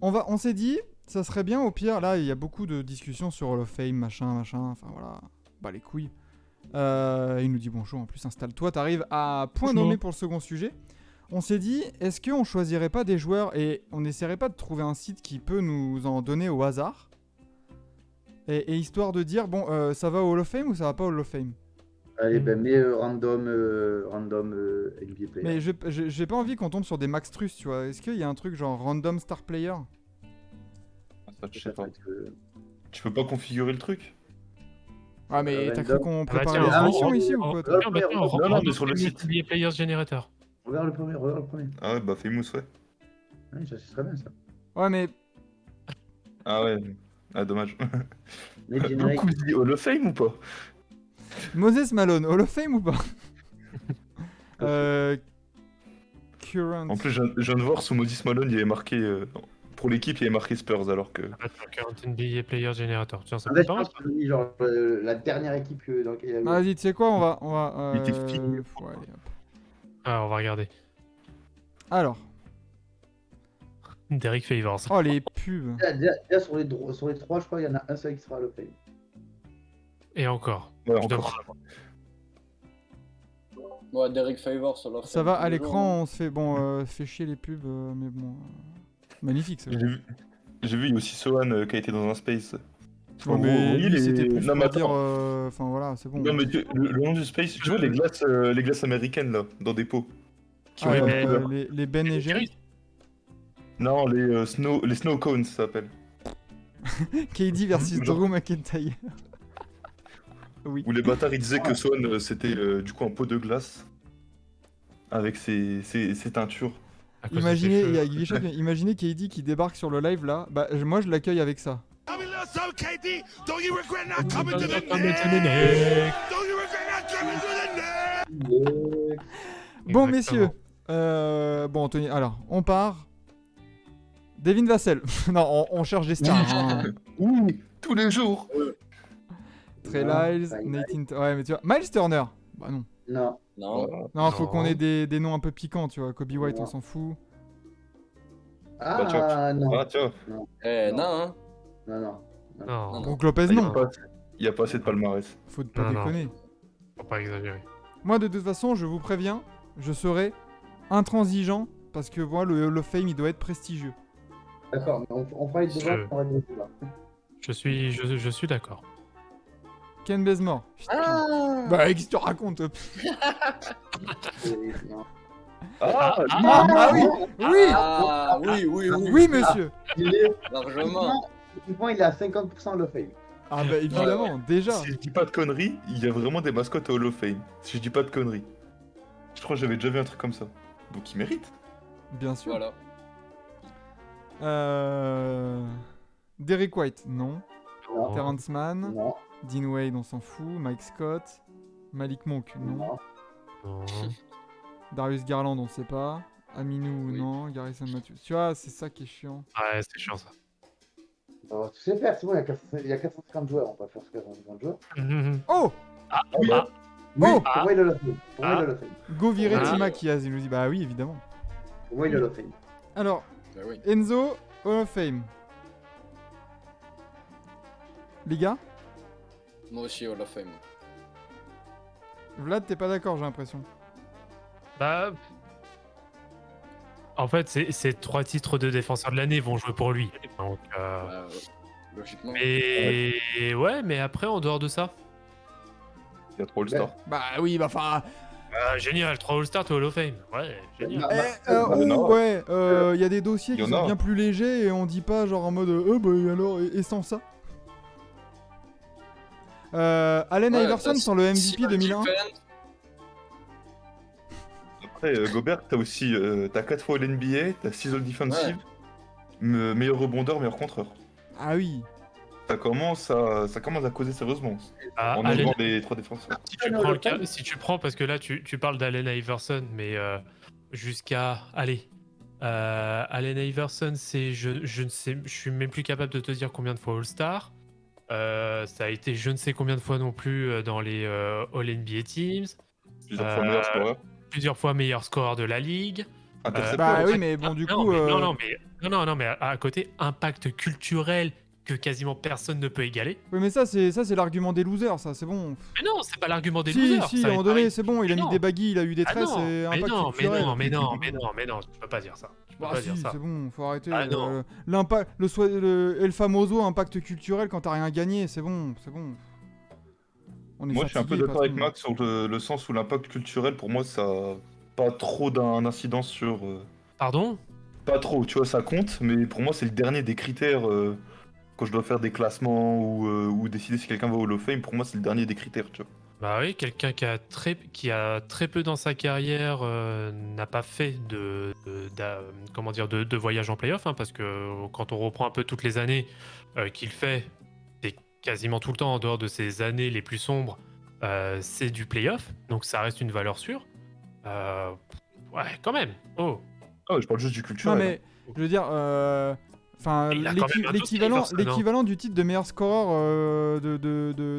On s'est dit, ça serait bien au pire. Là, il y a beaucoup de discussions sur Hall of Fame, machin. Enfin voilà, bah les couilles. Il nous dit bonjour. En plus, installe-toi. T'arrives à point nommé pour le second sujet. On s'est dit, est-ce qu'on choisirait pas des joueurs et on n'essaierait pas de trouver un site qui peut nous en donner au hasard et histoire de dire, bon, ça va au Hall of Fame ou ça va pas au Hall of Fame? Allez, mets random NBA player. Mais j'ai pas envie qu'on tombe sur des max truss, tu vois. Est-ce qu'il y a un truc genre random star player? Ça, je sais pas. Tu peux pas configurer le truc? Ah mais t'as cru qu'on préparait tiens, les émissions ici ou quoi toi? Non, mais sur le site. NBA Players Generator. Regarde le premier. Ah ouais, bah Famous, ouais. Oui, ça c'est très bien ça. Ouais mais Ah ouais. Ah, dommage. Mais Donc, générique. vous dites Hall of Fame ou pas? Moses Malone, Hall of Fame ou pas? Current. En plus, je viens de voir sous Moses Malone, il y avait marqué. Pour l'équipe, il y avait marqué Spurs alors que. Current NBA Players Generator. Tiens, ça En peut fait, pas je mal. pense que j'ai mis genre la dernière équipe dans laquelle il y avait. Vas-y, tu sais quoi, on va. Il était fini. Ouais, allez, hop. Ah, on va regarder. Alors, Derek Favors. oh les pubs. Déjà, sur les trois, je crois, il y en a un seul qui sera à l'Open. Et encore. Ouais, Je encore. demande. Ouais, Derek Favors, alors. Ça va à l'écran, on se fait fait chier les pubs, mais bon, magnifique ça. J'ai vu, il y a aussi Sohan qui a été dans un space. Non En gros, mais oui, lui, c'était plus non, mais pour dire, attends. enfin voilà, c'est bon. Non, mais le nom du space, tu vois les glaces américaines là, dans des pots. Qui ont Ah, les mais- couleurs. les Ben et Jerry. Non, les snow cones, ça s'appelle. KD versus Genre- Drew McIntyre. Oui. Où les bâtards ils disaient que Sohan c'était du coup un pot de glace avec ses teintures. À cause de Imaginez, ses il y a cheveux. Guy Bichette, mais imaginez KD qui débarque sur le live là. Bah moi je l'accueille avec ça. So, KD, don't you regret not coming to the Coming to the Knicks? Knicks. Don't you regret not coming to the Knicks? Bon Exactement. messieurs, bon Anthony, alors on part. Devin Vassell. Non, on cherche des stars. hein. Oui, tous les jours. Trey Non, Lyles, Trey Nathan. Ouais mais tu vois, Miles Turner. Bah non. Non. Non. Non, faut Non. qu'on ait des noms un peu piquants, tu vois. Kobe White, Non. on s'en fout. Bah, tu vois. Ah, non. Ah, tu vois, Eh, Non. non, hein. Non. Non, Brook Lopez, il y a non. pas- il y a pas assez de palmarès. Faut pas Non, non. déconner. faut pas exagérer. Moi, de toute façon, je vous préviens, je serai intransigeant parce que moi, le Hall of Fame, il doit être prestigieux. D'accord, mais on fera les débats, Je- on fera les débats. Je suis d'accord. Ken Bazemore. Ah Bah, qu'est-ce que tu racontes? Non. Ah oui. Oui. Ah, oui, Oui, monsieur. Il est largement. techniquement, il est à 50% le fame. Ah bah, évidemment, déjà. Si je dis pas de conneries, il y a vraiment des mascottes au Hall of Fame. Si je dis pas de conneries. Je crois que j'avais déjà vu un truc comme ça. Donc il mérite. Bien sûr. Voilà. Derek White, non. Non. Terrence Mann. Non. Dean Wade, on s'en fout. Mike Scott. Malik Monk, non. Non. Non. Darius Garland, on sait pas. Aminou, Oui. non. Garrison Matthews. Tu vois, c'est ça qui est chiant. Ouais, c'est chiant ça. Alors, tu sais faire, c'est bon, il y a 450 joueurs, on peut faire 450 joueurs. Oh. Oui, Oh pour moi, il a le fame. Pour moi, il a le fame. Go virer Ah. Tima Kiaz, il nous dit bah oui, évidemment. Pour moi, il a le fame. Alors, Bah oui. Enzo, Hall of Fame. Les gars, Moi aussi, Hall of Fame. Vlad, t'es pas d'accord, j'ai l'impression. Bah. En fait, ces 3 titres de défenseur de l'année vont jouer pour lui. Donc, Logiquement. mais ouais, mais après, en dehors de ça, Il y a trop All-Star. Bah oui, bah enfin. génial, 3 All-Stars, t'es Hall of Fame. Ouais, génial. Ouais, y a des dossiers Il y qui en sont a. bien plus légers et on dit pas genre en mode bah alors, et sans ça. Allen Ouais, Iverson t'as sans le MVP Simon 2001. Defense. Après, Gobert, t'as aussi t'as 4 fois l'NBA, t'as 6 All Defensive, meilleur rebondeur, meilleur contreur. Ah oui. Ça commence à causer sérieusement. Ah, En Allen- enlevant les 3 défenseurs. si tu prends, parce que là, tu parles d'Allen Iverson, mais jusqu'à. Allez. Allen Iverson, c'est. Je ne sais. Je suis même plus capable de te dire combien de fois All-Star. Ça a été je ne sais combien de fois non plus dans les All-NBA Teams. Plusieurs fois meilleur scoreur. Plusieurs fois meilleur scoreur de la ligue. Intercepteur. Bah oui, mais bon, du non, coup. mais, non, mais à côté, impact culturel que quasiment personne ne peut égaler. Oui, mais ça, c'est l'argument des losers, ça, c'est bon. Mais non, c'est pas l'argument des Si, losers. si, ça à un va moment être donné, pareil. c'est bon, il a mis Non. des baguilles, il a eu des Ah tresses, non, et mais impact non, culturel. tu peux pas dire ça. Tu peux Bah pas si, dire ça. c'est bon, faut arrêter. Ah non. El Famoso, impact culturel quand t'as rien gagné, c'est bon, c'est bon. On est Moi, je suis un peu fatigué, d'accord avec patron. Max sur le sens où l'impact culturel, pour moi, ça a pas trop d'incidence sur. Pardon? Pas trop, tu vois, ça compte, mais pour moi, c'est le dernier des critères. Quand je dois faire des classements ou décider si quelqu'un va au Hall of Fame, pour moi, c'est le dernier des critères, tu vois. Bah oui, quelqu'un qui a très peu dans sa carrière n'a pas fait de voyage en playoff, hein, parce que quand on reprend un peu toutes les années qu'il fait, c'est quasiment tout le temps en dehors de ces années les plus sombres, c'est du playoff, donc ça reste une valeur sûre. Ouais, quand même. Oh. Ah ouais, je parle juste du Non, culturel. mais, je veux dire, enfin, Il a quand même un dossier, Iverson, hein. l'équivalent du titre de meilleur scoreur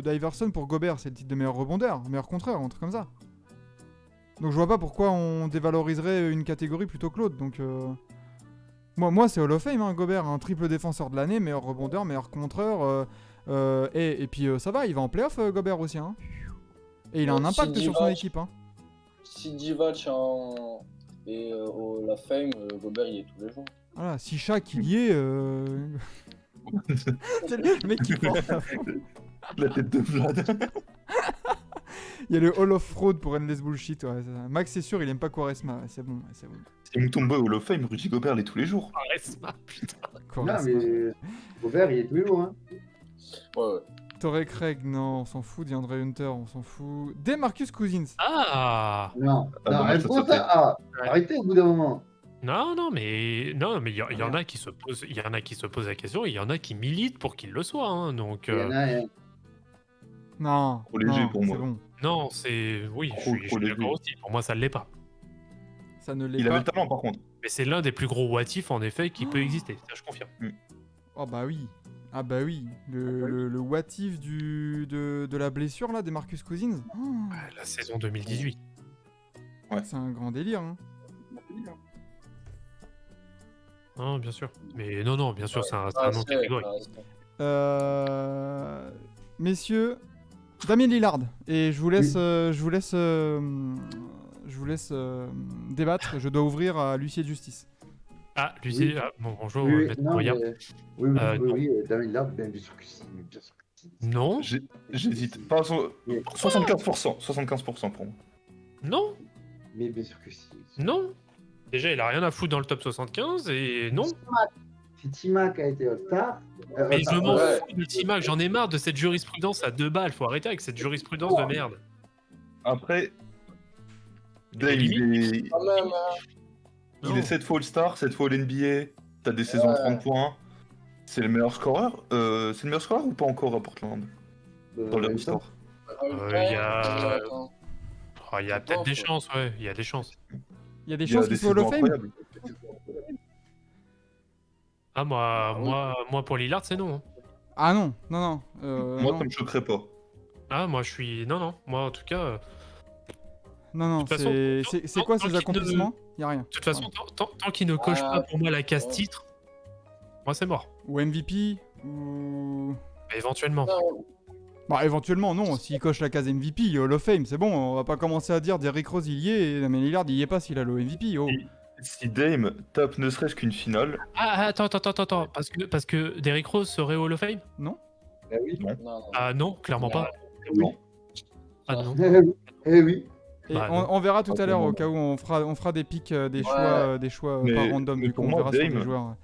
d'Iverson pour Gobert, c'est le titre de meilleur rebondeur, meilleur contreur, un truc comme ça. Donc je vois pas pourquoi on dévaloriserait une catégorie plutôt que l'autre. Donc moi c'est Hall of Fame, hein, Gobert, un triple défenseur de l'année, meilleur rebondeur, meilleur contreur, et puis ça va, il va en playoff Gobert aussi, hein. Et il a un impact sur son équipe, hein. Si Divac et au Hall of Fame, Gobert il est tous les jours. Voilà, si Shaq il y est, c'est le mec qui pense à fond. La tête de Vlad. Il y a le Hall of Fraud pour Endless Bullshit, ouais, c'est ça. Max c'est sûr, il aime pas Quaresma, ouais, c'est bon, ouais, c'est bon. Si Mutombo est au Hall of Fame, Rudy Gobert l'est tous les jours. Quaresma, putain. Non, Quaresma. mais Gobert, il est tous les jours. Hein. Ouais. Torrey Craig, non, on s'en fout. DeAndre Hunter, on s'en fout. Demarcus Cousins. Ah Non, Ah, non, bon, elle ça prend sautait. ça. Ah, Ouais. arrêtez au bout d'un moment. non, mais il y en a qui se posent, il y en a qui se posent la question, et il y en a qui militent pour qu'il le soit, hein, donc Il y en a un. Non, Trop léger non, pour c'est moi. bon. non, c'est oui, Trop je suis léger. d'accord aussi. Pour moi, ça ne l'est pas. Ça ne l'est Il avait pas. le talent, par contre. Mais c'est l'un des plus gros what if en effet qui peut exister, ça je confirme. Oh bah oui. Ah bah oui. Le what if de la blessure là, Demarcus Cousins. Oh, La saison 2018. c'est un grand délire. Hein. Non, bien sûr. Mais non, bien sûr, c'est un Ah, nom c'est- catégorique. ah, c'est- Messieurs, Damien Lillard. Et je vous laisse, débattre. Je dois ouvrir à l'huissier de justice. Ah, Lucie, Oui. bon, bonjour, Oui, maître non, Moya. mais... Oui, non. Damien Lillard, bien sûr que si. Bien sûr que si. Non, J'hésite. Pas 75%. 75% pour moi. non, Mais bien sûr que si. non. Déjà, il a rien à foutre dans le top 75 et non. Si T-Mac a été All-Star. Mais je m'en ouais. fous de T-Mac, j'en ai marre de cette jurisprudence à 2 balles. Faut arrêter avec cette jurisprudence de merde. Après, Dame, limite. il Quand même, hein. est 7 fois All-Star, 7 fois All-NBA. T'as des saisons de 30 points. C'est le meilleur scoreur. C'est le meilleur scoreur ou pas encore à Portland dans le All-Star? Il y a- Attends. Oh, il y a peut-être des chances, ouais, il y a des chances. Il y a des Il y a chances des qu'il soit Hall saisons of Fame. incroyables. Ah, moi pour Lillard, c'est non. Hein. Ah non, non. Moi, non. ça me choquerait pas. Ah, moi je suis. Non, moi en tout cas. Non, toute façon, c'est tant- quoi tant ces qu'il ne- accomplissements Y a rien. De toute façon, tant qu'il ne coche Ah, pas pour moi la case titre, moi c'est mort. Ou MVP ou... Mais éventuellement. Non, Bah éventuellement non, s'il coche la case MVP, il est Hall of Fame, c'est bon, on va pas commencer à dire Derrick Rose il y est et Damien Lillard il y est pas s'il a le MVP, oh. Si Dame tape ne serait-ce qu'une finale, Ah, attends, parce que Derrick Rose serait au Hall of Fame? Non. Eh oui. non. Ah non, clairement pas. Oui. Ah non. Eh oui. Et Bah, on verra tout Ah, à l'heure pour au moi. cas où on fera des pics, des Ouais. choix Mais- pas random mais du coup, pour on moi, verra sur Dame- des joueurs.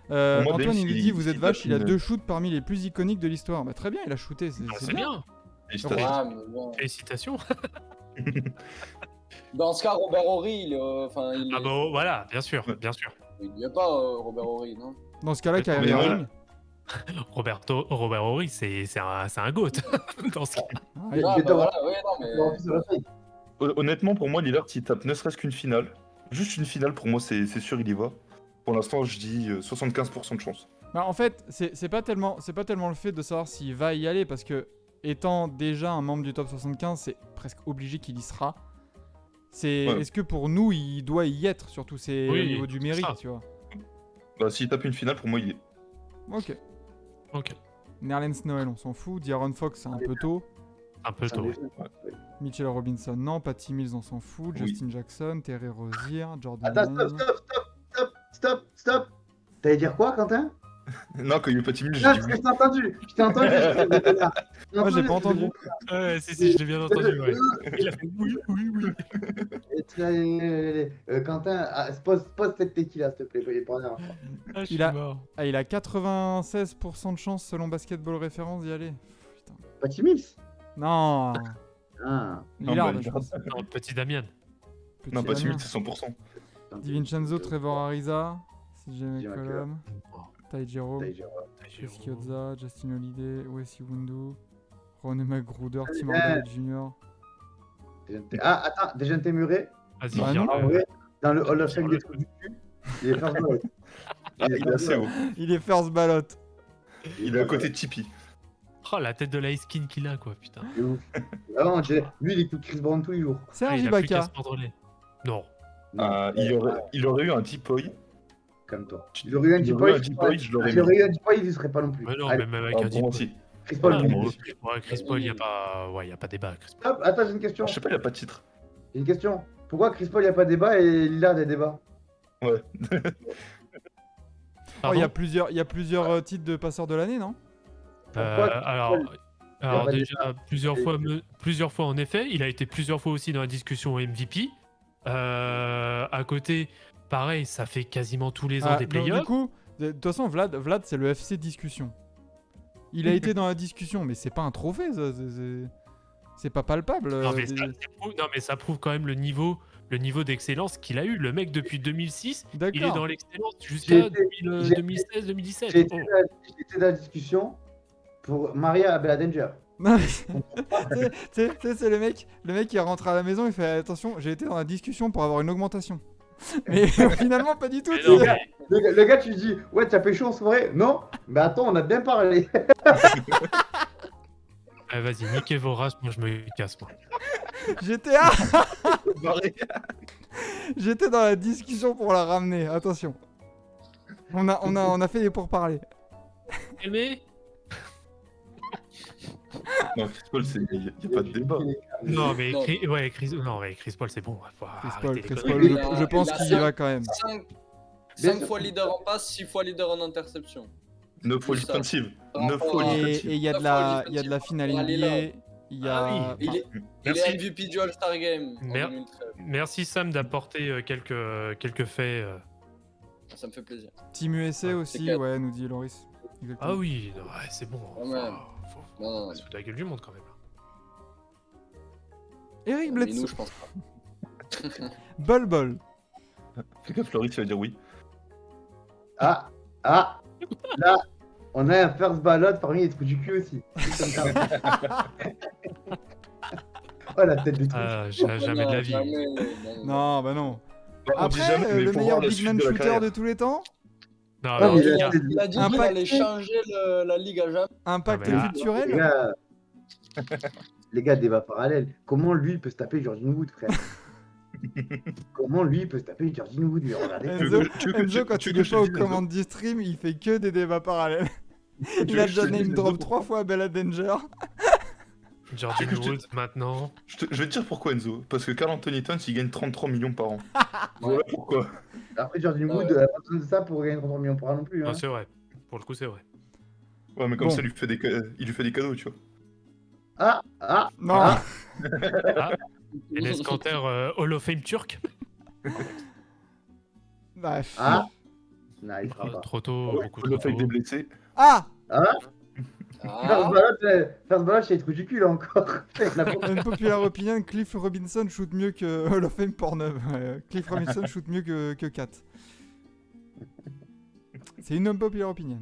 pour moi, Antoine Dame, il nous s'il- dit vous êtes s'il vache, tape il a une- 2 shoots parmi les plus iconiques de l'histoire. Bah très bien, il a shooté, c'est Ah, c'est c'est bien. bien. félicitations. Ah, mais bon. Félicitations. Dans ce cas, Robert Horry, il est. Enfin, il Ah est- bah oh, voilà, bien sûr. Il n'y a pas, Robert Horry, non? Dans ce cas-là, Mais Kyrie voilà. Irving. Robert Horry, c'est un GOAT. Dans ce cas. Ah, Mais- Ah, mais bah t'as- voilà, ouais, non, Il a rempli sur la feuille. Honnêtement, pour moi, Lillard, s'il tape ne serait-ce qu'une finale, juste une finale, pour moi, c'est sûr, il y va. Pour l'instant, je dis 75% de chance. Bah, en fait, c'est pas tellement le fait de savoir s'il va y aller, parce que étant déjà un membre du top 75, c'est presque obligé qu'il y sera. C'est Ouais. est-ce que pour nous il doit y être, surtout c'est au Oui, niveau du c'est mérite, ça. tu vois. Bah, s'il tape une finale, pour moi, il est. Ok. Ok. Nerlens Noel, on s'en fout. D'Aaron Fox, c'est un peu tôt. Un peu tôt. Ouais. Mitchell Robinson, non. Patty Mills, on s'en fout. Oui. Justin Jackson, Terry Rozier, Jordan Attends, Love. stop. T'allais dire quoi, Quentin? Non, quand il est pas timide, j'ai Non, dit parce oui. que je t'ai entendu. Je t'ai entendu. Moi, j'ai pas entendu. Ouais, si, je l'ai bien entendu, ouais. Il a fait oui. Quentin, pose cette tequila, s'il te plaît. Il est pas en Ah, je suis Il a- mort. Ah, il a 96% de chance selon Basketball Référence d'y aller. Putain. Patty Mills. Non. Ah. Lillard, bah, je pense. Non, petit Damien. Petit Non, pas Damien. timide, c'est 100%. DiVincenzo, Trevor Ariza, CJ CJ McCollum, Ty Jerome, T'as Chris Chiozza, Justin Holiday, Wes Iwundu, Ronnie McGruder, Tim bien. Hardaway Jr. Ah, attends, Dejounte Murray, Vas-y, Bah viens. non. en vrai, dans le Hall of Fame des trous du cul, il est first ballot. Ah, il est assez haut. Il est first ballot. Il est à côté de Tipeee. Oh, la tête de l'ice skin qu'il a, quoi, putain. C'est ouf. Vraiment, lui, il écoute Chris Brown tous les jours. Serge il a plus qu'à Ibaka. se mordre les. Non. Il aurait eu un T-Poy. Comme toi. Il aurait eu un Il petit aurait eu un point, T-Poy, je l'aurais il mis. aurait eu un petit point, il y serait pas non plus. Mais non, Allez, mais même avec Ah, un pour moi deep. aussi. Chris Paul, Ah, lui. bon, ouais, Chris Paul, il n'y a pas débat. Chris Paul. Hop, attends, j'ai une question. Je sais pas, il a pas de titre. J'ai une question. Pourquoi Chris Paul, il n'y a pas de débat et Lillard, il y a débat? Ouais. Oh, il y a Pardon plusieurs titres de passeur de l'année, non? Alors pas déjà, plusieurs fois, en effet. Il a été plusieurs fois aussi dans la discussion MVP. À côté, pareil, ça fait quasiment tous les ans des Du playoffs. coup, de toute façon, Vlad c'est le FC discussion. Il a été dans la discussion, mais c'est pas un trophée, ça, c'est pas palpable. Non, mais ça prouve quand même le niveau d'excellence qu'il a eu. Le mec, depuis 2006, il est D'accord. dans l'excellence J'ai jusqu'à été- 2016-2017. J'ai été dans la discussion pour Maria Abeladenger. Non, mais- tu sais, c'est le mec qui est rentré à la maison, il fait attention, j'ai été dans la discussion pour avoir une augmentation. Mais finalement, pas du tout. Mais tu non, sais. mais- Le gars, tu lui dis, ouais, t'as pécho en soirée? Non? Mais attends, on a bien parlé. Ah, vas-y, niquez vos races, moi je me casse, moi. J'étais dans la discussion pour la ramener, attention. On a fait des pourparlers. Mais Non, Chris Paul, il n'y a pas de débat. non, mais Non. Chris Paul, c'est bon. Faut Chris arrêter Paul, les Chris conneries. Paul, Il a- je pense il a qu'il y cinq- va quand même. 5 Bien sûr. fois leader en passe, 6 fois leader en interception. 9 fois C'est ça. defensive. Par 9 rapport fois à- Et defensive. il y a de la finale Il y a NBA, il y a... Ah oui, Il est Merci. MVP du All-Star Game en Mer- 2013. Merci Sam d'apporter quelques faits. Ça me fait plaisir. Team USA Ouais, aussi, c'est quatre. ouais, nous dit Loris. Exactement. Ah oui, non, ouais, c'est bon. Quand même. Faut Non, se foutre de la gueule du monde quand même. Eric mais nous, Bledsoe, je pense pas. Bol. Fais gaffe, Floris, il va dire oui. Ah, là, on a un first ballot parmi les trous du cul aussi. Oh, la tête du trou. Jamais de la vie. Non, bah non. On dit Après, jamais, mais le faut meilleur voir la big suite man de la shooter carrière. de tous les temps, Non, Ah, alors, mais les là, gars, Il a dit Un qu'il paquet. allait changer la ligue à jamais. impact Ah, mais là- Les culturel. gars, débat parallèle. Comment lui peut se taper Jordan Wood, frère? Comment lui peut se taper Jordan Wood? Mais regardez. Enzo, quand il est pas aux commandes du stream, il fait que des débats parallèles. Il a déjà name drop 3 fois Bella Danger. Jordan que je te- Wood maintenant. Je vais te dire pourquoi, Enzo. Parce que Carl Anthony Towns, il gagne 33 millions par an. Voilà pourquoi. Après, Jordan Ah Wood, ouais. pas besoin de ça pour gagner 33 millions par an non plus. Hein. Ah, c'est vrai. Pour le coup, c'est vrai. Ouais, mais comme Bon. ça, il lui fait des cadeaux, tu vois. Non. Ah. Enes Kanter, Hall of Fame turc. Bref. Ah. Non, il fera Ah, pas. trop tôt, beaucoup Faut trop le fait tôt. des blessés. Ah, Ah, First ballot, c'est les trous du cul là encore. une populaire opinion, Cliff Robinson shoot mieux que Hall of Fame Pornhub. Cliff Robinson shoot mieux que Kat. C'est une unpopular opinion.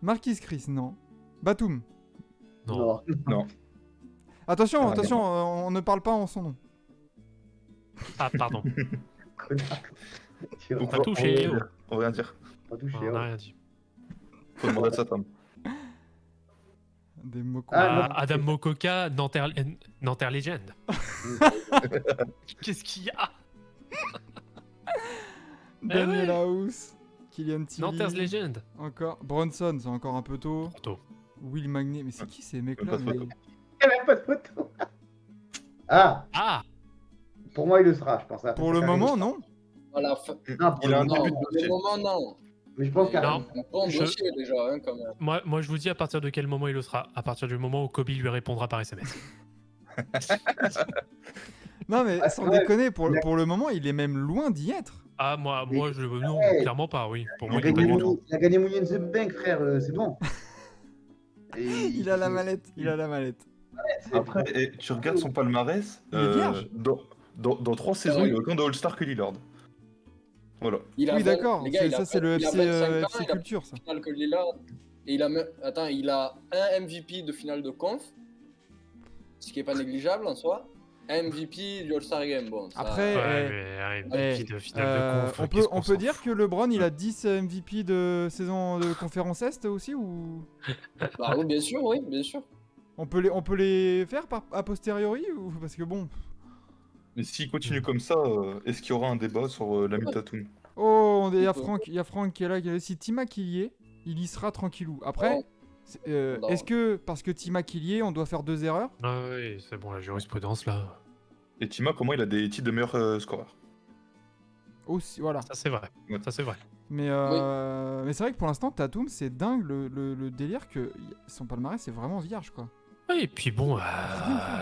Marquis Chris, non. Batum. Non. Attention, Ah, attention, on ne parle pas en son nom. Ah, pardon. Connard. Donc, Pas touché. On va rien dire. Pas touché. On n'a ouais. rien dit. Faut demander à sa femme. Des mots Ah, Adam Mokoka, Nanterre Legend. Qu'est-ce qu'il y a? Daniel ouais. House, Kylian Nanterre Tilly, Legend. encore Bronson, c'est encore un peu tôt. Trop tôt. Will Magné, mais c'est qui ces Même mecs-là pas de mais- photo. Il n'y a même pas de photo. Ah, Ah, pour moi, il le sera, je pense. Pour le moment, non. À la fin. Non, pour Il le a un moment, Non, début de pour le dossier. moment, non. mais je pense Mais qu'à Non. un bon Je- dossier déjà, hein, quand même. moi je vous dis à partir de quel moment il le sera. À partir du moment où Kobe lui répondra par SMS. Non, mais Ah, sans ouais. déconner, Il a- pour le moment, il est même loin d'y être. Ah, moi je. Non, Ouais. clairement pas, oui. Pour il moi, a il est pas gagné du tout. il a gagné Money in the Bank, frère, c'est bon. Et Il a la mallette, il a la mallette. Après, tu regardes son palmarès. Il est vierge. Dans 3 saisons, il a autant de All-Star que Lillard. Voilà. Il a Oui, 20 d'accord, les gars, il a ça c'est le 20 FC, il a 25 ans, FC il a Culture, ça. finale que Lillard. Et il a attends, il a un MVP de finale de conf, ce qui est pas négligeable en soi. Un MVP du All-Star Game, bon. Ça... Après, Ouais, mais MVP de finale de conf. on qu'est-ce qu'on peut s'en dire fout. que LeBron il a 10 MVP de saison de conférence Est aussi ou Bah oui, bien sûr, oui, bien sûr. on peut les faire a posteriori ou parce que bon. Mais s'il continue comme ça, est-ce qu'il y aura un débat sur la Tatum? Oh, il y a Franck qui est là, si Timac il y est, il y sera tranquillou. Après, Non. Non. est-ce que parce que Timac il y est, on doit faire 2 erreurs? Ah oui, c'est bon, la jurisprudence là. Et Tima, pour moi, il a des titres de meilleur scoreur. Aussi, voilà. Ça c'est vrai. Ouais. Ça c'est vrai. Mais c'est vrai que pour l'instant, Tatum, c'est dingue le délire que son palmarès c'est vraiment vierge quoi. Oui, et puis bon,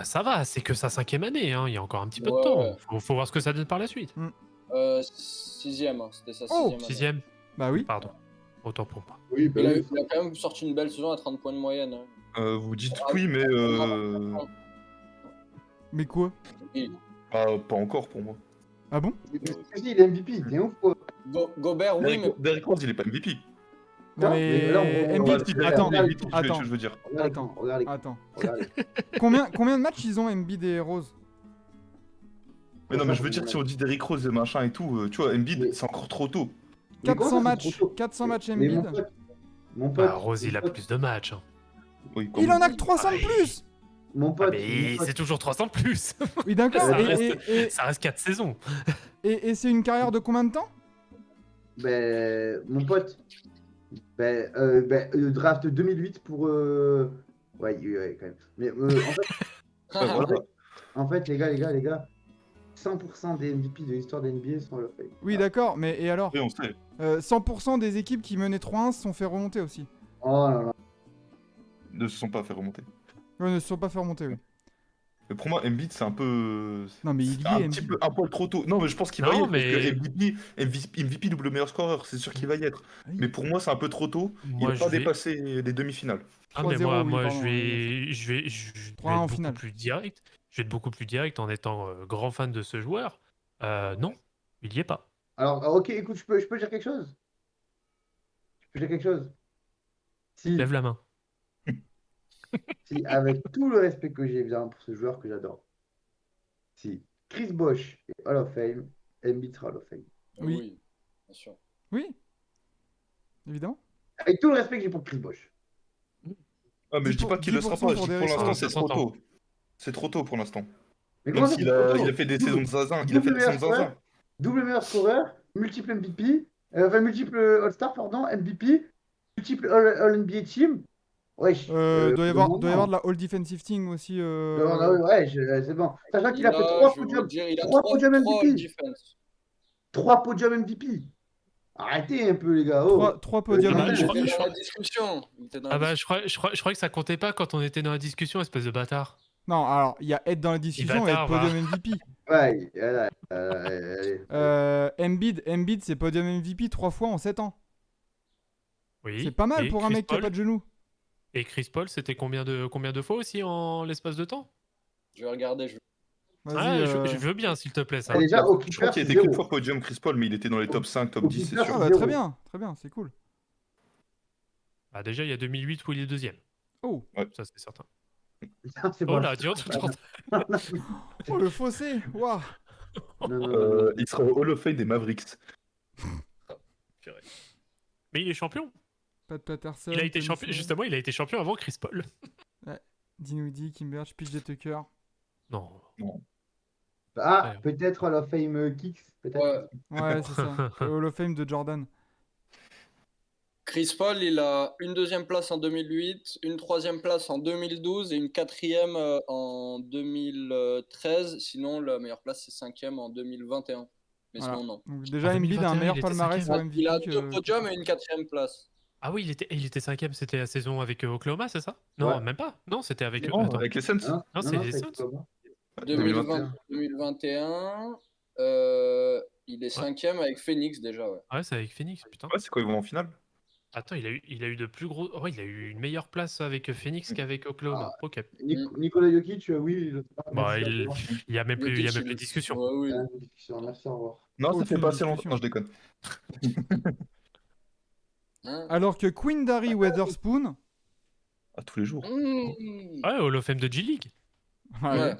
ça va, c'est que sa 5e année, hein. Il y a encore un petit peu de Ouais, temps. ouais. Faut voir ce que ça donne par la suite. 6ème, hein, c'était sa Oh, 6ème année. 6e, Bah oui. pardon. Autant pour moi. Oui, bah Il a, oui. il a quand même sorti une belle saison à 30 points de moyenne. Hein. Vous dites oui, mais Mais quoi? Et pas encore pour moi. Ah bon? Si, il est MVP, t'es ouf quoi. Gobert, oui, mais Derrick Rose, il est pas MVP. Non Non, mais mais là, on- Embiid, Si, Derrick attends, Rose, il est MVP, attends. je veux dire. Regarde Attends. l'écran, regarde l'écran, Attends. regarde l'écran. Combien de matchs ils ont Embiid et Rose? Mais non, mais je veux dire, si on dit Derrick Rose et machin et tout, tu vois, Embiid, Mais- c'est encore trop tôt. Mais comment 400 ça, c'est matchs, trop tôt 400 matchs Mais mon Embiid. pote, mon pote, Bah, Rose, il a mon pote, plus de matchs. Hein. Oui, Il en a que 300 de plus. Mon Ah, pote, mais mon pote. c'est toujours 300 de plus. Oui d'accord. Ça Et, reste- Ça reste 4 saisons. et c'est une carrière de combien de temps? Ben, mon pote, le draft 2008 pour... Ouais, quand même. Mais Voilà. en fait, les gars, 100% des MVP de l'histoire de l'NBA sont le fait. Oui d'accord, mais et alors Oui, on sait. 100% des équipes qui menaient 3-1 se sont fait remonter aussi. Oh là là. Ne se sont pas fait remonter. Ouais, ne se sont pas fait remonter, oui. Mais pour moi, Embiid, c'est un peu. Non, mais il y c'est est, un Embiid. petit peu un poil trop tôt. Non, mais je pense qu'il Non, va y être. mais- Parce que MVP double meilleur scoreur, c'est sûr qu'il va y être. Oui. Mais pour moi, c'est un peu trop tôt. Moi, il n'a pas je vais- dépassé les demi-finales. Ah, mais 3-0, oui, moi pardon, je vais être 3-1 en beaucoup finale. plus direct. Je vais être beaucoup plus direct en étant grand fan de ce joueur. Non, il y est pas. Alors, ok, écoute, je peux dire quelque chose? Je peux dire quelque chose? Si, Lève la main. si, avec tout le respect que j'ai bien pour ce joueur que j'adore, si Chris Bosh est Hall of Fame, Embiid sera Hall of Fame. Oui. bien sûr. Oui. Évidemment. Avec tout le respect que j'ai pour Chris Bosh. Ah, mais je dis pas qu'il le sera 10% pas. Je pour dis pour Derrick l'instant, Rose. c'est Ça trop s'entend. tôt. C'est trop tôt pour l'instant. Mais Même comment ça, s'il c'est trop a, tôt? il a fait des saisons de zinzin. Il a Double fait des meilleur saisons de zinzin. Double meilleur scoreur, multiple MVP, multiple All-Star, pardon, MVP, multiple All-NBA Team. Wesh. Doit y avoir de la All Defensive Team aussi. Ouais, c'est bon. Sachant qu'il a fait je 3 vais vous podiums. dire, il a 3 podiums trois MVP. defense. 3 podiums MVP. Arrêtez un peu, les gars. Oh. 3 podiums. Ah bah, Il je était crois- dans la discussion. Il était dans la Ah bah, je crois que ça comptait pas quand on était dans la discussion, espèce de bâtard. Non, alors, il y a être dans la discussion et bâtard, être podium MVP. Ouais, voilà. Allez. Embiid, c'est podium MVP 3 fois en 7 ans. Oui. C'est pas mal Et pour un Chris mec qui a Paul- pas de genoux. Et Chris Paul, c'était combien de fois aussi en l'espace de temps? Je vais regarder. Vas-y. Ah, je veux bien, s'il te plaît, ça. Ah, déjà, au Je crois Clippers, qu'il c'est était qu'une 0. fois podium Chris Paul, mais il était dans les top 5, top Au 10, c'est Clippers, sûr. Ah bah, zéro. très bien, c'est cool. Ah, déjà, il y a 2008 où il est deuxième. Oh, Ça, c'est certain. Putain, c'est Oh bon. là, tu entends. oh le fossé. Waouh. Non. Il sera au Hall of Fame des Mavericks. Mais il est champion. Pat Patterson. Il a été Tony champion. Snell. Justement, il a été champion avant Chris Paul. Dinwiddie, Kimberge, PJ Tucker. Non. Ah, Ouais. peut-être Hall of Fame Kicks, peut-être. Ouais. Ouais, c'est ça. Hall of Fame de Jordan. Chris Paul, il a une deuxième place en 2008, une troisième place en 2012 et une quatrième en 2013. Sinon, la meilleure place, c'est cinquième en 2021. Mais Voilà. sinon, non. Donc déjà, En Embiid a 2021, un meilleur il était palmarès cinquième. au MVP Il a que... 2 podiums et une quatrième place. Ah oui, il était cinquième, c'était la saison avec Oklahoma, c'est ça? Non, Ouais. même pas. Non, c'était avec... Non, Attends. avec les Suns. Hein Non, c'est les c'est Suns. Oklahoma. 2021, il est cinquième avec Phoenix déjà. Ouais. Ouais, c'est avec Phoenix, putain. Ouais, c'est quoi, ils vont en finale? Attends, il a eu de plus gros... Ouais, il a eu une meilleure place avec Phoenix qu'avec Oklahoma. Ok. Nicolas Jokic, oui, je sais pas. Bah, Merci, il au revoir. y a même plus de Jokic, discussion. Ouais, oui. Merci, au revoir. Non, ça fait Aucune pas assez discussion. longtemps. Non, je déconne. Hein Alors que Quindary Weatherspoon... À tous les jours. Mmh. Ouais, Hall of Fame de G-League. Ouais.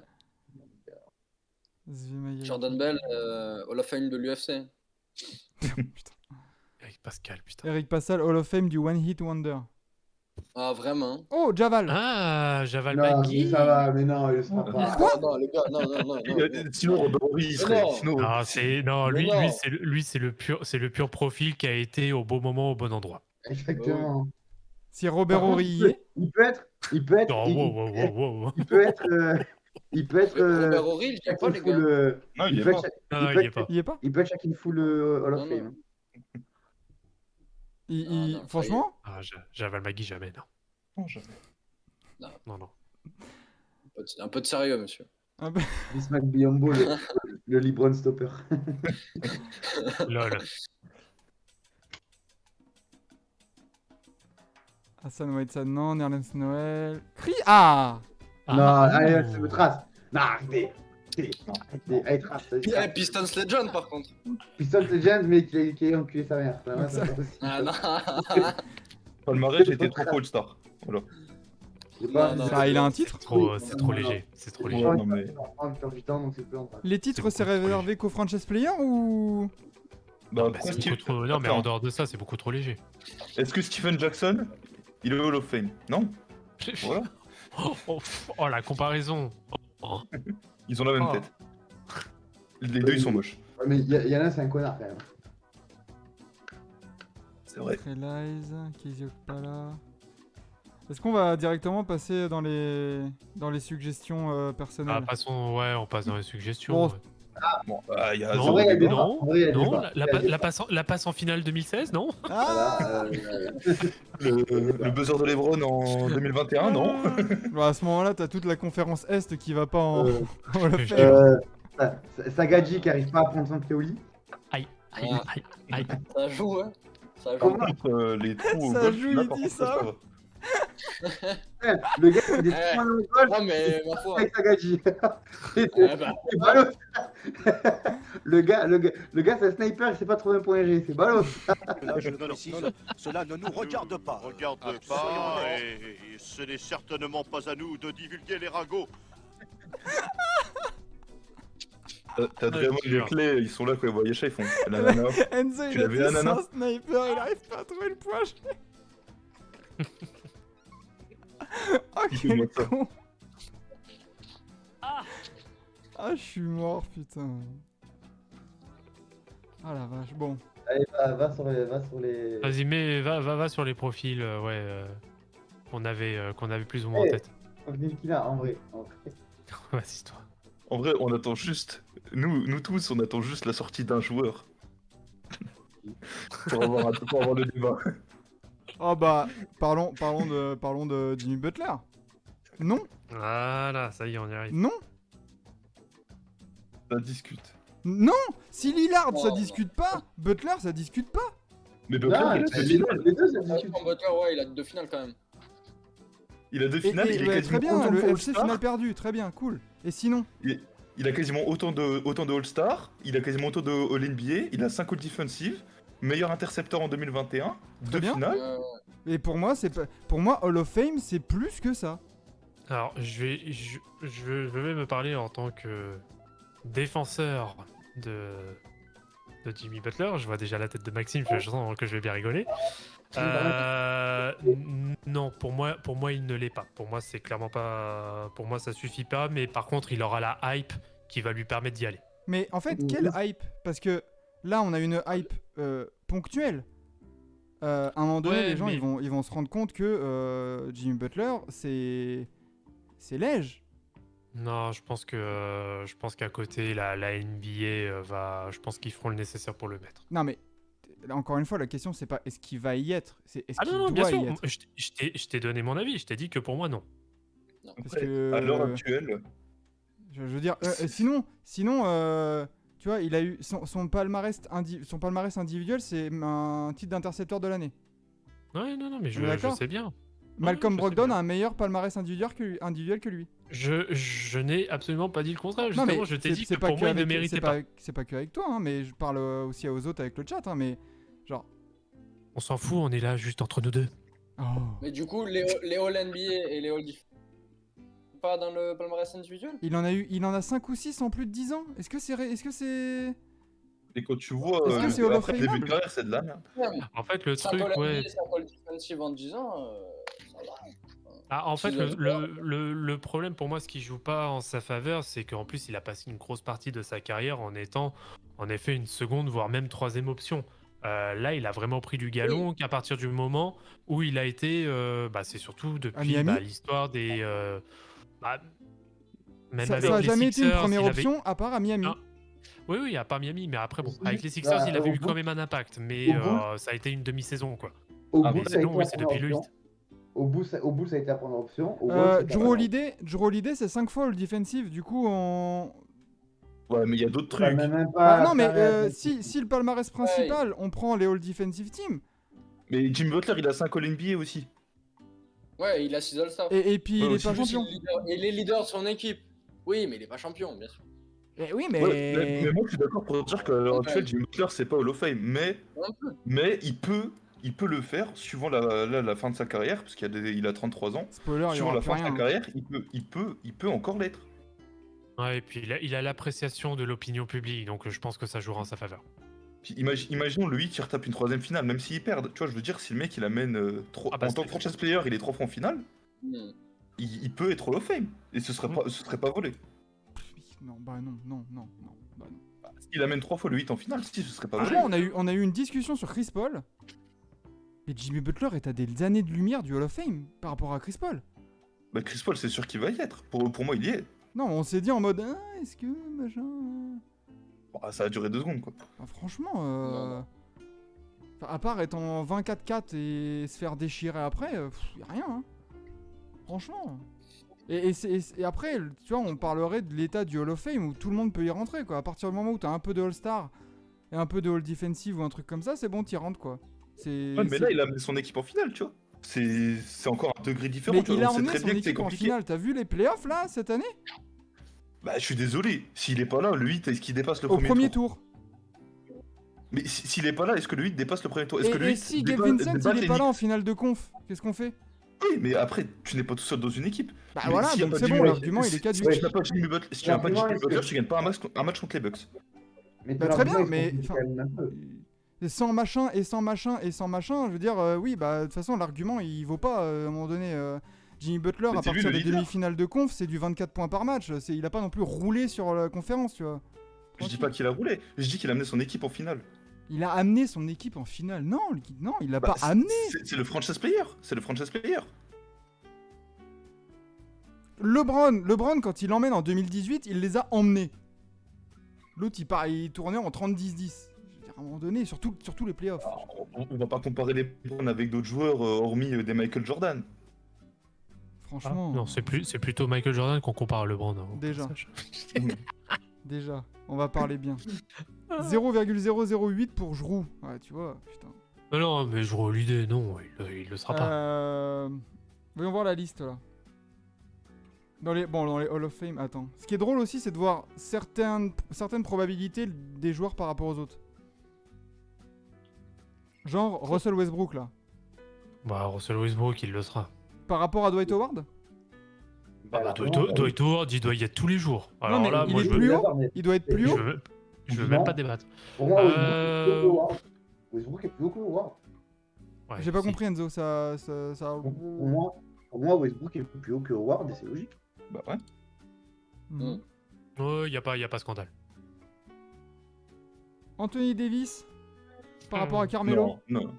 Zvimaya. Jordan Bell, Hall of Fame de l'UFC. Putain. Avec Pascal, putain. Eric Passal, Hall of Fame du One Hit Wonder. Ah, vraiment? Oh, Javal. Ah, Javal Non, mais Magui. ça va, mais non, il le sera pas. Non, les gars, non. Sinon, Robert Horry, il serait. non. Sinon, Non, Mais lui, non. c'est le pur profil qui a été au bon moment, au bon endroit. Exactement. Si Robert Par contre, Horry y est... il peut être, Non, wow. il peut être, Robert Horry, je dis pas, les gars. non, il est peut pas. être, Non, il y est pas. Il y est pas? il peut être Shaquille Full Hall of Non, Fame. non, ça Franchement, Ah, Javal Magui, jamais, non. Non, jamais. Non. Un peu de sérieux, monsieur. ah bah, Bismack Biyombo, le LeBron stopper. Lol. Hassan Whiteside, non. Nerlens Noël. Ah Non, allez, c'est me trace. Non, arrêtez. Allez, trace. Il y a Pistons Legend, par contre. Pistol Legend, mais qui a enculé sa mère. Ça, ça, aussi. Ah, non. Palmarès, j'étais trop All-Star. Voilà. J'ai pas- Non, Bah, il a un titre. C'est trop léger. C'est trop léger. Ouais, non, mais- On va faire du temps, donc c'est plus en train. Les titres, beaucoup c'est trop réservé qu'aux franchise players ou... Bah, Bah, pourquoi c'est beaucoup trop... Non, mais en dehors de ça, c'est beaucoup trop léger. Est-ce que Stephen Jackson, il est Hall of Fame? Non. Voilà. Oh, la comparaison. Oh. Ils ont la même Oh. tête. Les deux, ils sont moches. Ouais, mais il y en a, c'est un connard quand même. C'est vrai. Relize, Kizio Pala. Est-ce qu'on va directement passer dans les suggestions personnelles? Passons, ouais, on passe dans les suggestions. Bon, ouais. Bon, bah, il y a Non, zéro vrai, il y a débat. des- non, en vrai, il y a non, débat. la passe en finale 2016, non? Ah Le buzzer de LeBron en 2021, non. Bah, à ce moment-là, t'as toute la conférence Est qui va pas en... Euh, en Hall of Je- Fame. Sagadji qui arrive pas à prendre son pied au lit. Aïe. Ça joue, hein. Ça joue. Comment Les trous au Ça golf, joue, là, il par dit contre, ça. va. Le gars, il fait des Eh. points dans le golf Non, mais ma foi. avec Sagadji. Eh ben, C'est ballot. le gars, c'est un sniper, il sait pas trouver un point G, c'est ballot. Là, je précise, cela ne nous regarde pas. Regarde Soyons pas, honnêtes. et ce n'est certainement pas à nous de divulguer les ragots. T'as Draymond je te et jure. Clay, ils sont là quand ils voient Yesha, ils font la nana. Enzo, Tu il a l'as vu, dit la nana sans sniper, il arrive pas à trouver le point G. Oh, quel Dis-moi ça. con. Ah, je suis mort, putain. Ah la vache, bon. Allez, va sur les. Vas-y, mais va sur les profils, qu'on avait plus ou moins en Eh. tête. Venez qu'il a, en vrai. Vas-y, toi. En vrai, on attend juste. Nous tous, on attend juste la sortie d'un joueur. pour avoir le débat. Oh bah, parlons de Jimmy Butler. Non, Voilà, ça y est, on y arrive. non, Ça discute. non. Si Lillard, ça Oh. discute pas, Butler, ça discute pas. Mais Non, Butler, il a les deux deux, finales. ça discute. Butler, ouais, il a 2 finales quand même. Il a deux finales, il est ouais, quasiment très bien, autant de le fois FC All-Star. finale perdu, très bien, cool. Et sinon, Il a quasiment autant de All-Star, il a quasiment autant de All-NBA, il a 5 All-Defensive, meilleur intercepteur en 2021, deux bien. finales. et pour moi, pour moi, Hall of Fame, c'est plus que ça. Alors, je vais me parler en tant que défenseur de Jimmy Butler. Je vois déjà la tête de Maxime, je sens que je vais bien rigoler. Non, pour moi, il ne l'est pas. Pour moi, c'est clairement pas. Pour moi, ça suffit pas. Mais par contre, il aura la hype qui va lui permettre d'y aller. Mais en fait, quelle hype? Parce que là, on a une hype ponctuelle. À un moment donné, Ouais, les gens mais- ils vont se rendre compte que Jimmy Butler, c'est léger. Non, je pense qu'à côté, la NBA va. Je pense qu'ils feront le nécessaire pour le mettre. Non, mais encore une fois, la question, c'est pas est-ce qu'il va y être, c'est est-ce Ah qu'il non, non, bien doit sûr. y être. Je t'ai donné mon avis. Je t'ai dit que pour moi, non. Parce Après, que- à l'heure actuelle, Je veux dire, sinon, tu vois, il a eu son palmarès individuel, c'est un titre d'intercepteur de l'année. Ouais, non, mais On est je d'accord sais bien. Malcolm je sais Brogdon bien. a un meilleur palmarès individuel que lui. Je n'ai absolument pas dit le contraire. Non, Justement, je t'ai dit que pour moi, il ne méritait pas. C'est pas que avec toi, hein, mais je parle aussi aux autres avec le chat, hein, mais genre. On s'en fout, on est là juste entre nous deux. Oh. Mais du coup, les All-NBA et les All-Defense, pas dans le palmarès individuel? Il en a 5 ou 6 en plus de 10 ans. Est-ce que c'est et quand tu vois, Est-ce que c'est Hall of après le début de Fameable carrière, c'est de la merde. En fait, le 5 truc, All-NBA, ouais. 5 All-Defensive en 10 ans, ça va. Ah, en fait, S'ils avaient le problème pour moi, ce qui joue pas en sa faveur, c'est qu'en plus, il a passé une grosse partie de sa carrière en étant, en effet, une seconde, voire même troisième option. Là, il a vraiment pris du galon qu'à partir du moment où il a été, c'est surtout À depuis Miami l'histoire des, même ça avec a les jamais été une Sixers, première il avait- option à part à Miami. Ah. Oui, à part Miami, mais après, bon, Si, avec les Sixers, il avait au eu bout- quand même un impact, mais au bout- ça a été une demi-saison, quoi. Au Ah, bout, mais ça a sinon, été oui, la c'est première depuis le option. Au bout, ça a été la première option. Au Drew Holiday, c'est 5 fois le defensive. Du coup, on. Ouais, mais il y a d'autres Bah, trucs. même Bah pas. non, mais pas- si le palmarès principal, on prend les All Defensive Team. Mais Jimmy Butler, il a 5 All-NBA aussi. Ouais, il a 6 All-Stars. Et puis Ouais, il est aussi, pas Plus, champion. il est leader de son équipe. Oui, mais il est pas champion, bien sûr. Oui, mais. Ouais, mais moi, je suis d'accord pour dire qu'à l'heure Ouais. actuelle, Jimmy Butler, c'est pas Hall of Fame. Un peu. Mais il peut le faire suivant la fin de sa carrière, parce qu'il a 33 ans. Spoiler, il y Suivant aura la plus fin de sa rien. carrière, il peut encore l'être. Ouais, et puis il a l'appréciation de l'opinion publique, donc je pense que ça jouera en sa faveur. Puis imaginons le 8, il retape une troisième finale, même s'il perd. Tu vois, je veux dire, si le mec il amène Ah bah, en tant que franchise player, il est 3 fois en finale, Hmm. il peut être Hall of Fame. Et ce serait pas volé. Non, bah non. Bah non. S'il amène 3 fois le 8 en finale, si, ce serait pas volé. Franchement, on a eu une discussion sur Chris Paul. Mais Jimmy Butler est à des années de lumière du Hall of Fame par rapport à Chris Paul. Bah, Chris Paul, c'est sûr qu'il va y être. Pour moi, il y est. Non, on s'est dit en mode est-ce que machin. Bah, ça a duré 2 secondes, quoi. Bah, franchement, Non. enfin, à part être en 24-4 et se faire déchirer après, y a rien. Hein. Franchement. Et après, tu vois, on parlerait de l'état du Hall of Fame où tout le monde peut y rentrer, quoi. À partir du moment où t'as un peu de All-Star et un peu de All-Defensive ou un truc comme ça, c'est bon, t'y rentres, quoi. Ouais, mais là, il a amené son équipe en finale, tu vois. C'est encore un degré différent. Mais tu vois. il a On sait emmené très son bien que c'est équipe en compliqué. finale. T'as vu les playoffs, là, cette année? Bah, je suis désolé. S'il est pas là, le 8, est-ce qu'il dépasse le Au premier tour tour. Mais s'il est pas là, est-ce que le 8 dépasse le premier tour? Est-ce que le Et 8 si Gabe Vincent, il est pas là en finale de conf, qu'est-ce qu'on fait? Oui, mais après, tu n'es pas tout seul dans une équipe. Bah Mais voilà, s'il y a donc pas c'est Jimmy bon, Butler- l'argument, il est caduc. Si tu n'as pas Jimmy Butler, si tu n'as pas L'argument, Jimmy est-ce Butler, que- tu gagnes pas un match contre les Bucks. Mais Bah, ton très bien, argument, mais, il se complique quand même un peu. Et sans machin, je veux dire, oui, bah de toute façon, l'argument, il vaut pas, à un moment donné. Jimmy Butler, Mais à c'est lui, partir le des leader. demi-finales de conf, c'est du 24 points par match. Il a pas non plus roulé sur la conférence, tu vois. Je dis pas qu'il a roulé, je dis qu'il a amené son équipe en finale. Il a amené son équipe en finale. Non, il l'a Bah, pas amené. C'est le franchise player, c'est le franchise player. LeBron, quand il l'emmène en 2018, il les a emmenés. L'autre, il tournait en 30-10-10. Je veux dire, à un moment donné, surtout les playoffs. On va pas comparer les Browns avec d'autres joueurs, hormis des Michael Jordan. Franchement. Non, c'est plutôt Michael Jordan qu'on compare à LeBron. hein, au Déjà. passage. Déjà, on va parler bien. 0,008 pour Jrou. Ouais, tu vois, putain. Non, mais je vois l'idée, non, il le sera pas. Voyons voir la liste là. Dans les Hall of Fame, attends. Ce qui est drôle aussi, c'est de voir certaines probabilités des joueurs par rapport aux autres. Genre Russell Westbrook là. Bah, Russell Westbrook, il le sera. Par rapport à Dwight Howard, Bah, Dwight Howard, il doit y être tous les jours. Alors mais là, il moi, est je plus veux... haut. Il doit être plus je haut. veux- Je veux Non. même pas débattre. Pour moi, Euh, Westbrook est plus haut que Howard. Ouais, J'ai pas si. compris Enzo, ça... Pour moi, Westbrook est plus haut que Howard et c'est logique. Bah ouais. Mhm. Oh, y a pas scandale. Anthony Davis par rapport à Carmelo. Non.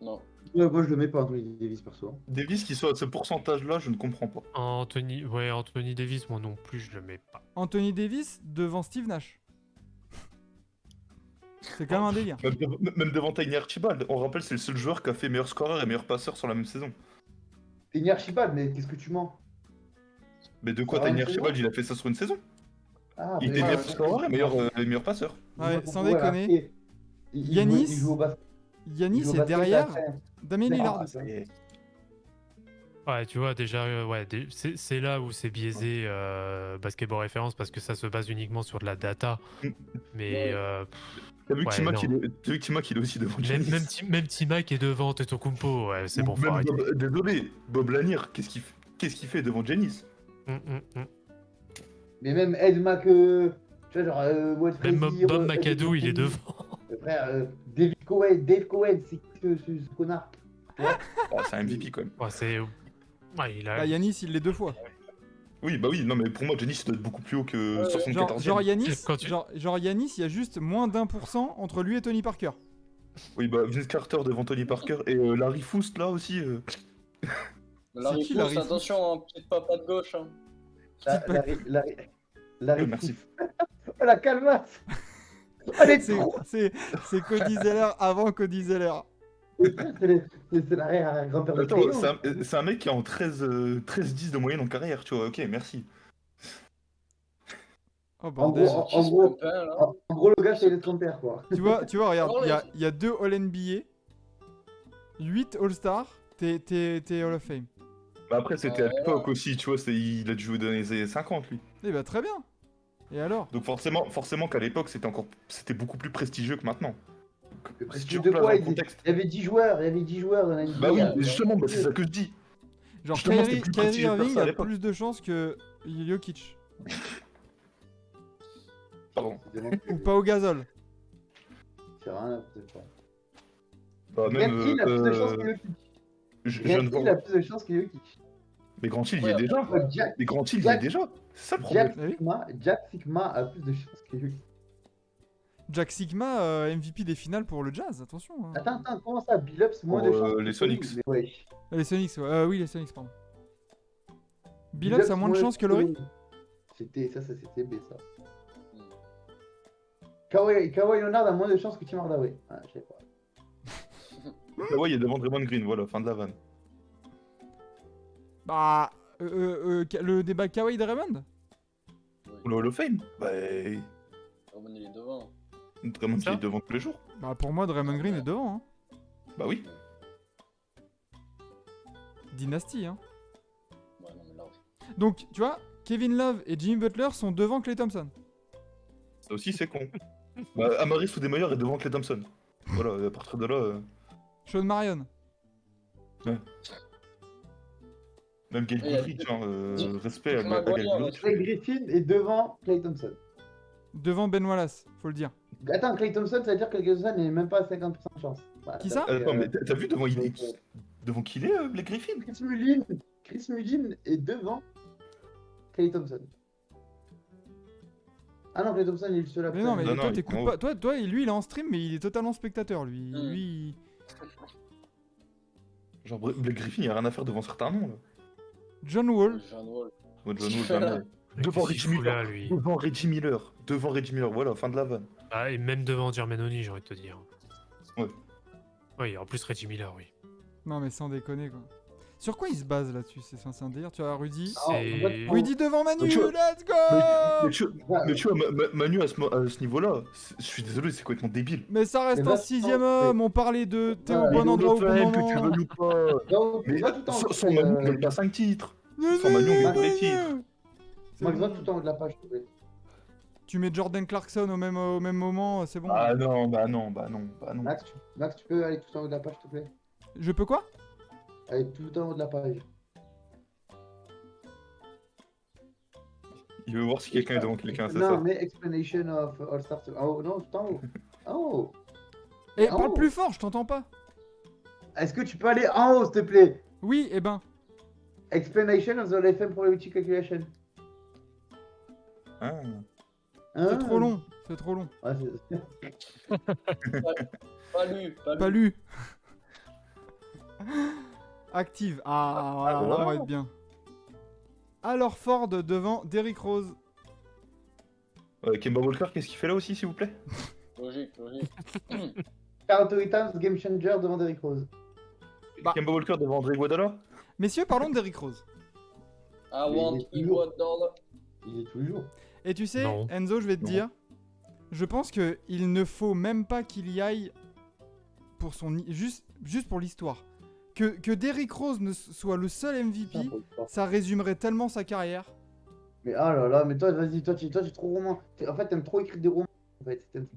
Non. Ouais, moi, je le mets pas Anthony Davis perso. Davis qui soit à ce pourcentage-là, je ne comprends pas. Anthony Davis, moi non plus, je le mets pas. Anthony Davis devant Steve Nash. C'est quand même un délire. Même devant Tiny Archibald, on rappelle, c'est le seul joueur qui a fait meilleur scoreur et meilleur passeur sur la même saison. T'es une Archibald, mais qu'est-ce que tu mens? Mais de quoi Sur la Tiny même saison Archibald, il a fait ça sur une saison? Ah, Il était meilleur scoreur et meilleur passeur. Ouais, sans déconner. après, Yanis, il joue au basket. Yanis il joue au est basket derrière après. Damien Lillard. Ah, ça y est. Ouais, tu vois, déjà, c'est là où c'est biaisé basketball référence parce que ça se base uniquement sur de la data. Mais T'as vu que Ouais, T-Mac, non. il est aussi devant même, Giannis. même T-Mac est devant Antetokounmpo. Ouais, c'est bon, faut Même arrêter. Désolé, Bob Lanier, qu'est-ce qu'il fait devant Giannis? Mais même Ed Mac, tu vois, genre, Wade Même Frazier, Bob Ed McAdoo, il est Anthony, devant. Frère, Dave Cohen, c'est qui ce connard? Ah, c'est un MVP quand même. Ouais, c'est. Ouais, il a. Bah, Yanis, il l'est 2 fois. Oui, bah oui, non, mais pour moi, Giannis doit être beaucoup plus haut que Ouais, 74 Genre Yanis, Quand tu- genre Yanis, il y a juste moins d'1% entre lui et Tony Parker. Oui, bah Vince Carter devant Tony Parker et Larry Foust là aussi. Larry qui, Foust, Larry attention, hein, petite papa de gauche. Hein. Larry Merci. Foust. Oh la calmasse! Elle est C'est trop! c'est Cody Zeller avant Cody Zeller. C'est l'arrière-grand-père de Attends, Crayon. c'est un mec qui est en 13-10 de moyenne en carrière, tu vois, ok, merci. Oh En bordel. gros, Qui se prend pas, là en gros, le gars, c'est de son père, quoi. Tu vois, regarde, Oh, il y a 2 All-NBA, 8 All-Star, t'es Hall of Fame. Bah après, c'était à Voilà. l'époque aussi, tu vois, il a dû jouer dans les années 50 lui. Eh bah très bien. Et alors? Donc forcément qu'à l'époque, c'était beaucoup plus prestigieux que maintenant. Donc, si tu De replaces quoi dans il le contexte. y avait 10 joueurs, dans la NBA. Bah oui, Ouais, mais justement, bah, c'est ça que je dis. Genre Justement, c'était Kyrie plus prestigieux que Irving ça à a l'époque. plus de chances que Jokic. Pardon. Ou Pau Gasol. C'est rien à foutre, quoi. Bah même. Grant Hill a plus de chances que Jokic. Je viens de Grant Hill a voir. plus de chances que Jokic. Mais Grant Hill, il y Ouais, est déjà. Jack, Mais Grant Hill, il y est déjà. C'est ça le problème. Jack Sigma a plus de chances que Jokic. Jack Sigma, MVP des finales pour le Jazz, attention. Hein. Attends, comment ça? Billups, moins de Pour, chances. les que Sonics. Curry, mais wesh. Les Sonics, ouais. Oui, les Sonics, pardon. Billups a moins de chances que Laurie. C'était B, ça. Kawhi Leonard a moins de chances que Tim Hardaway. Ah, je sais pas. Ah ouais, il y a devant Draymond Green, voilà, fin de la vanne. Bah, le débat Kawhi Draymond. Pour le Hall of Fame, bah. Roman, il est devant. Draymond, il Ça est devant tous les jours. Bah, pour moi, Draymond Green est devant. Hein. Bah oui. Dynastie, hein. Ouais, non, mais là, Donc, tu vois, Kevin Love et Jimmy Butler sont devant Klay Thompson. Ça aussi, c'est con. Bah, Amaris Stoudemire est devant Klay Thompson. Voilà, à partir de là. Sean Marion. Même Gail Et il y a Goodrich, Dick- hein, Dick- respect à Dick Gail Maguire, Goodrich. Clay Griffin est devant Clay Thompson. Devant Ben Wallace, faut le dire. Attends, Clay Thompson, ça veut dire que Clay Thompson n'est même pas à 50% de chance. Voilà, Qui ça Attends, mais t'as vu devant qui il est, Blake Griffin? Chris Mullin est devant Clay Thompson. Ah non, Clay Thompson il est le seul à Mais non, mais Non, toi, non, t'écoutes il- pas. Toi, lui, il est en stream, mais il est totalement spectateur, lui. Mm. Lui. Genre, Blake Griffin, il a rien à faire devant certains noms, là. John Wall. John Wall. Ouais, John Qui Wall, fait là jamais. Devant Qu'est-ce qu'il Reggie fout là, Miller. lui Devant Reggie Miller, voilà, fin de la vanne. Ah, et même devant Germanoni, j'ai envie de te dire. Ouais. Oui, en plus Reggie Miller, oui. Non, mais sans déconner, quoi. Sur quoi il se base là-dessus? C'est un délire. Tu vois, Rudy. C'est. Rudy devant Manu, Mais tu vois- let's go! Mais tu vois, Manu à ce niveau-là, je suis désolé, c'est complètement débile. Mais ça reste Mais un va- 6ème homme, on parlait de t'es au Ouais, bon mais endroit au bon que tu moment. veux ou pas. Mais va tout en haut. sans Manu, il gagne pas 5 titres. Sans Manu, on gagne pas les titres. C'est Max, va bon. tout en haut de la page, s'il te plaît. Tu mets Jordan Clarkson au même moment, c'est bon. Ah non, bah non. Max, tu peux aller tout en haut de la page, s'il te plaît. Je peux quoi? Allez tout en haut de la page. Il veut voir si quelqu'un est devant quelqu'un, c'est Non, ça. mais explanation of All-Star. Oh non, c'est en haut. En haut. Et Oh. parle plus fort, je t'entends pas. Est-ce que tu peux aller en haut, s'il te plaît? Oui, eh ben. Explanation of the LFM probability calculation. Ah. Hein? C'est trop long. C'est trop long. Ouais, Pas lu. Pas lu. Active. Ah, voilà, là, on va être bien. Alors Ford devant Derrick Rose. Kemba Walker, qu'est-ce qu'il fait là aussi, s'il vous plaît? Logique. 48 times game changer devant Derrick Rose. Bah. Kemba Walker devant Andre Iguodala? Messieurs, parlons de Derrick Rose. I Mais want il est toujours- Iguodala. Il est toujours. Et tu sais, Non. Enzo, je vais te Non. dire, je pense que il ne faut même pas qu'il y aille pour son juste pour l'histoire. Que Derrick Rose ne soit le seul MVP, ça résumerait tellement sa carrière. Mais ah là là, mais toi, vas-y, toi, tu es trop roman. En fait, t'aimes trop écrire des romans. En fait, t'aimes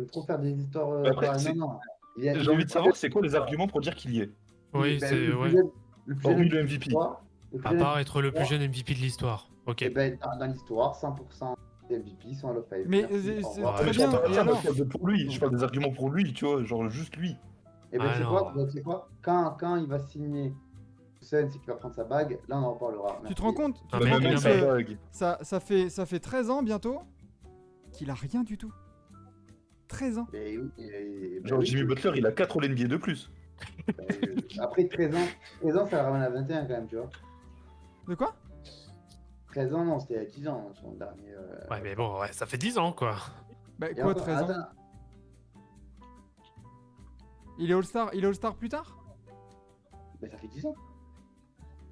trop faire des histoires. Après, pareilles. c'est- Non. J'ai envie de savoir, c'est quoi les arguments pour dire qu'il y est? Oui, Ben, c'est. le Ouais. plus jeune- le plus Hormis jeune le de MVP. l'histoire, le plus À jeune part de être le plus l'histoire, jeune MVP de l'histoire. Ok. et ben, dans l'histoire, 100% des MVP sont à Hall of Fame. Mais, Merci, c'est au très revoir. Ah, mais bien, je parle et pas alors pour lui, je parle des arguments pour lui, tu vois, genre juste lui. Et ben, Ah c'est non. quoi? Ben, c'est quoi? Quand il va signer Suns et qu'il va prendre sa bague, là, on en reparlera. Tu Merci. te rends compte, tu Ah, te mais rends non, compte mais sa que bague. ça fait 13 ans bientôt qu'il a rien du tout. 13 ans. Mais oui, ben Genre oui, Jimmy Butler, il a 4 All-NBA de plus. Après 13 ans, ça le ramène à 21 quand même, tu vois. De quoi? 13 ans, non, c'était à 10 ans, son dernier. Ouais, mais bon, ouais, ça fait 10 ans, quoi. Bah Et quoi, encore, 13 ans? attends, Il est All-Star plus tard? ben, ça fait 10 ans.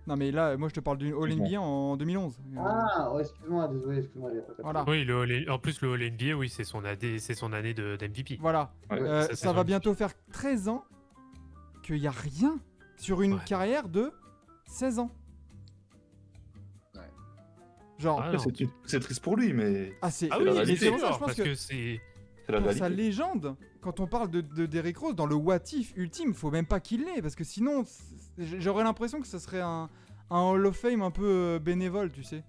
Non mais là, moi je te parle d'une All-NBA en 2011. Ah, ouais, excuse-moi, désolé, excuse-moi, j'ai pas capté. Voilà. Oui, en plus, le All-NBA, oui, c'est son année d'MVP. Voilà. Ouais, ça, c'est Ça va son bientôt faire 13 ans qu'il n'y a rien sur une Ouais. carrière de 16 ans. Ouais. Genre, Ah, non. C'est triste pour lui, mais c'est Ah c'est oui, la mais réalité. c'est pour ça, je sûr, pense parce que que c'est. c'est la pour sa réalité. légende, quand on parle de Derrick Rose, dans le what if ultime, faut même pas qu'il l'ait, parce que sinon, j'aurais l'impression que ce serait un Hall of Fame un peu bénévole, tu sais.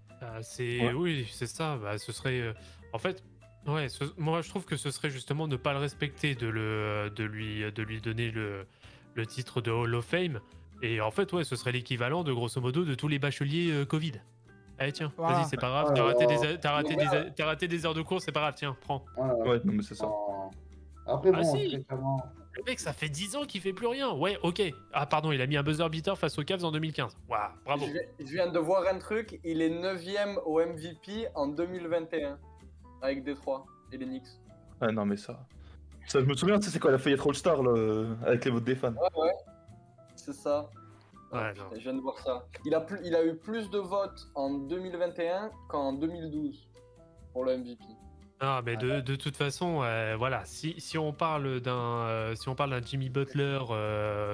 Ouais. Oui, c'est ça. Bah, ce serait. En fait, ouais, moi je trouve que ce serait justement ne pas le respecter, de lui donner le titre de Hall of Fame. Et en fait, ouais, ce serait l'équivalent de grosso modo de tous les bacheliers Covid. Allez, tiens, Voilà. vas-y, c'est pas grave, Oh t'as là raté, là. t'as raté des heures de cours, c'est pas grave, tiens, prends. Voilà. Ouais, non, mais c'est ça. Après, Ah, bon, si. très clairement. Le mec, ça fait 10 ans qu'il fait plus rien. Ouais, ok. Ah, pardon, il a mis un buzzer beater face aux Cavs en 2015. Waouh, bravo. Je viens de voir un truc, il est 9ème au MVP en 2021 avec Détroit et les Knicks. Ah non, mais ça. Ça, je me souviens, tu sais, c'est quand il a failli être All-Star, là, avec les votes des fans. Ouais, c'est ça. Ouais, Ah, non. putain, je viens de voir ça. Il a eu plus de votes en 2021 qu'en 2012 pour le MVP. Ah, mais de toute façon, voilà, si on parle d'un Jimmy Butler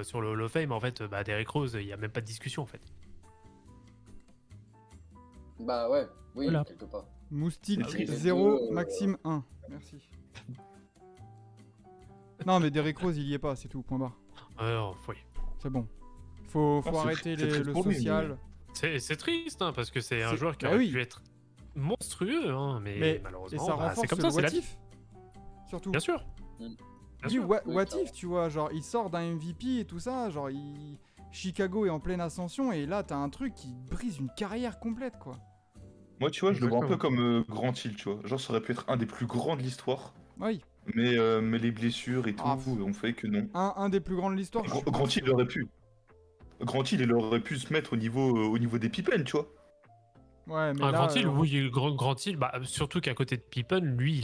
sur le Hall of Fame, en fait, bah, Derrick Rose, il y a même pas de discussion, en fait. Bah ouais, oui, Voilà. quelque part. Moustique Ah oui, les 0, deux, Maxime 1. Merci. Non mais Derrick Rose, il y est pas, c'est tout, point barre. Alors, oui. C'est bon. Faut Ah, c'est arrêter triste le pour lui, social. C'est triste, hein, parce que c'est un joueur qui bah aurait oui. pu être monstrueux, hein, mais, Mais- Et malheureusement, ça bah, renforce c'est comme le ça, c'est what la vie. if. Surtout. Bien sûr. Mm. Bien Dis sûr. what Oui, if, tu vois, genre il sort d'un MVP et tout ça, genre Chicago est en pleine ascension et là t'as un truc qui brise une carrière complète quoi. Moi, tu vois, je le vois un peu Exactement. comme Grant Hill, tu vois. Genre, ça aurait pu être un des plus grands de l'histoire, Oui, mais les blessures et tout Ah, ont fait que non. un des plus grands de l'histoire. je suis pas Grant Hill, sûr. il aurait pu. Grant Hill, il aurait pu se mettre au niveau des Pippen, tu vois. Ouais, mais Un là, Grand Hill, oui, Grand Hill, bah, surtout qu'à côté de Pippen, lui,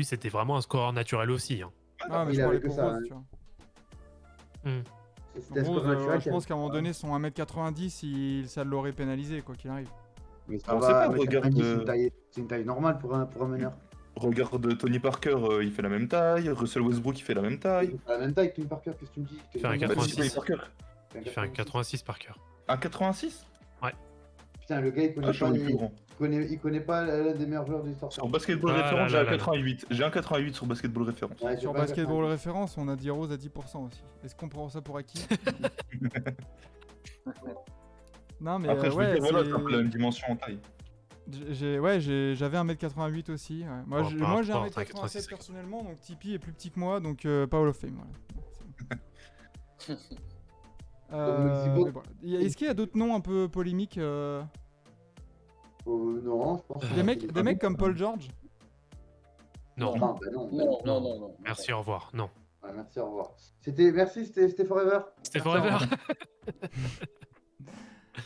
c'était vraiment un scoreur naturel aussi. Hein. Ah, mais Il je avait parlais que pour ça, Rose, hein. tu vois. C'était un Rose, score naturel. je pense qu'à un moment donné, son 1m90, ça l'aurait pénalisé quoi qu'il arrive. Mais ça On va, sait pas, mais regarde, 90, c'est une taille normale pour un meneur. Regarde Tony Parker, il fait la même taille. Russell Westbrook, il fait la même taille. C'est pas la même taille que Tony Parker, qu'est-ce que tu me dis? Fait un Bah, 86. si, Tony Parker. Il fait un 86 par cœur. Un 86? Putain, le gars, il connaît Ah, je pas suis le plus grand. il connaît pas l'un des meilleurs joueurs de l'histoire. Sur Basketball Ah, Référence, là, j'ai là, un là, 88. J'ai un 88 sur Basketball Référence. Ouais, c'est Sur pas Basketball 90. Référence, on a dit Rose à 10% aussi. Est-ce qu'on prend ça pour acquis? Non mais Après, je veux ouais, dire, voilà, c'est un peu la c'est... même dimension en taille. J'avais 1m88 aussi. Ouais. Moi, Oh, moi j'ai pas 1m87 1m86. personnellement, donc Tipeee est plus petit que moi, donc pas Hall of Fame. Voilà. C'est bon. Mexico. Mais voilà. Est-ce qu'il y a d'autres noms un peu polémiques Non, je pense. des mecs comme Paul George? Non. Non, bah non. Non. Merci, au revoir. Non. Ouais, merci, au revoir. C'était Forever. C'était Merci, au Forever. revoir.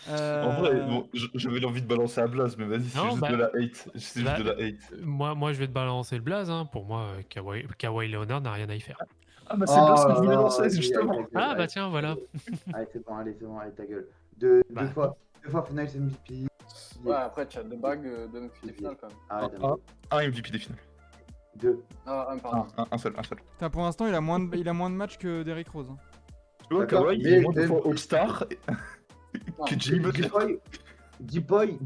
En vrai, bon, j'avais l'envie de balancer à Blaze, mais vas-y, c'est Non, juste bah, de la hate. C'est juste bah, de la hate. Moi, je vais te balancer le blaze. Hein. Pour moi, Kawhi Leonard n'a rien à y faire. Ah bah c'est bien ce que Oh je voulais là lancer, là, justement. allez, Ah, bah allez, tiens, voilà. allez, c'est bon, allez, ta gueule. Deux Bah, fois Finals MVP. Ouais, après, tu as deux bagues de MVP des finales quand même. Arrête, Un MVP des finales. deux. Ah, un pardon. Un seul. Putain, pour l'instant, il a moins de matchs que Derrick Rose. Hein. Tu vois, D'accord, Kawhi, il mais est moins de fois MVP. All-Star que Jimmy Butler. J-Boy,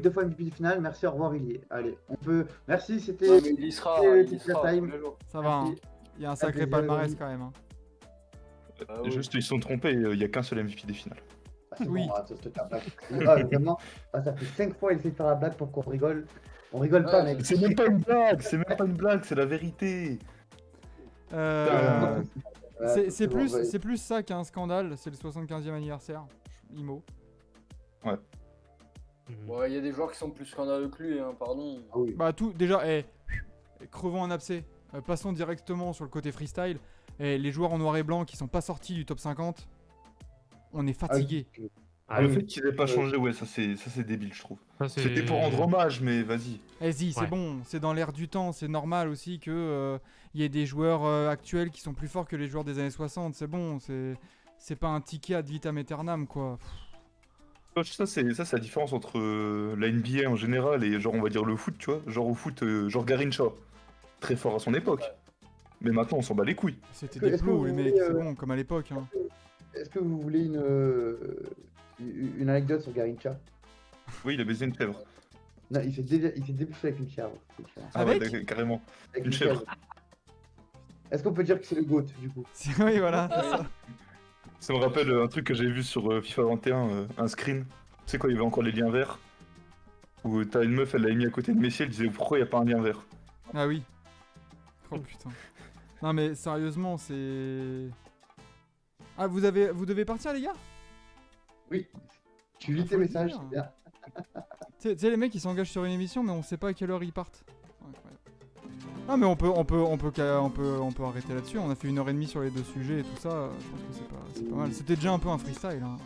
deux fois MVP des finales. Merci, au revoir, il y est. Allez, on peut. Merci, c'était. Ouais, mais il y sera time. tous les jours. Ça va, hein. Merci. Il y a un sacré plaisir, palmarès Rémi. quand même. Hein. Ah oui. Juste, ils se sont trompés, il n'y a qu'un seul MVP des finales. Ah, c'est Oui. bon, attends, ta blague. Ah, vraiment, ça fait 5 fois il essaie de faire la blague pour qu'on rigole. On rigole pas, Ouais, mec. C'est même pas une blague, c'est la vérité. Euh, Ouais, c'est bon, plus, ouais. c'est plus ça qu'un scandale. C'est le 75e anniversaire. Imo. Ouais, il y a des joueurs qui sont plus scandaleux que lui, hein, pardon. Ah oui. Bah tout, déjà, crevons un abcès. Passons directement sur le côté freestyle. Les joueurs en noir et blanc qui sont pas sortis du top 50, on est fatigué. Ah, Le oui. fait qu'il ait pas changé, ouais, ça c'est débile, je trouve. ça, c'est- C'était pour rendre hommage, mais vas-y. Vas-y, c'est Ouais. bon, c'est dans l'air du temps, c'est normal aussi que y ait des joueurs actuels qui sont plus forts que les joueurs des années 60, c'est bon, c'est pas un ticket ad vitam aeternam quoi. Ça, c'est la différence entre la NBA en général et genre, on va dire le foot, tu vois. Genre au foot, genre Garincha, très fort à son époque. Mais maintenant, on s'en bat les couilles. C'était Est-ce des que plots vous les voulez, mecs, c'est bon, comme à l'époque. Hein. Est-ce que vous voulez une anecdote sur Garincha? Oui, il a baisé une chèvre. Non, il s'est débouché avec une chèvre. Ah ouais, Avec carrément. Avec Une chèvre. Est-ce qu'on peut dire que c'est le GOAT du coup? Oui, voilà, c'est ça. Ça me rappelle un truc que j'avais vu sur FIFA 21, un screen. Tu sais quoi, il y avait encore les liens verts. Où t'as une meuf, elle l'a mis à côté de Messi, elle disait pourquoi il n'y a pas un lien vert. Ah oui. Oh putain. Non mais sérieusement, c'est... Ah, vous devez partir les gars? Oui. Tu lis Ah, tes faut le messages, dire. c'est bien. Tu sais les mecs ils s'engagent sur une émission mais on sait pas à quelle heure ils partent. Incroyable. Ah mais on peut arrêter là-dessus, on a fait 1h30 sur les deux sujets et tout ça, je pense que c'est pas mal. C'était déjà un peu un freestyle hein.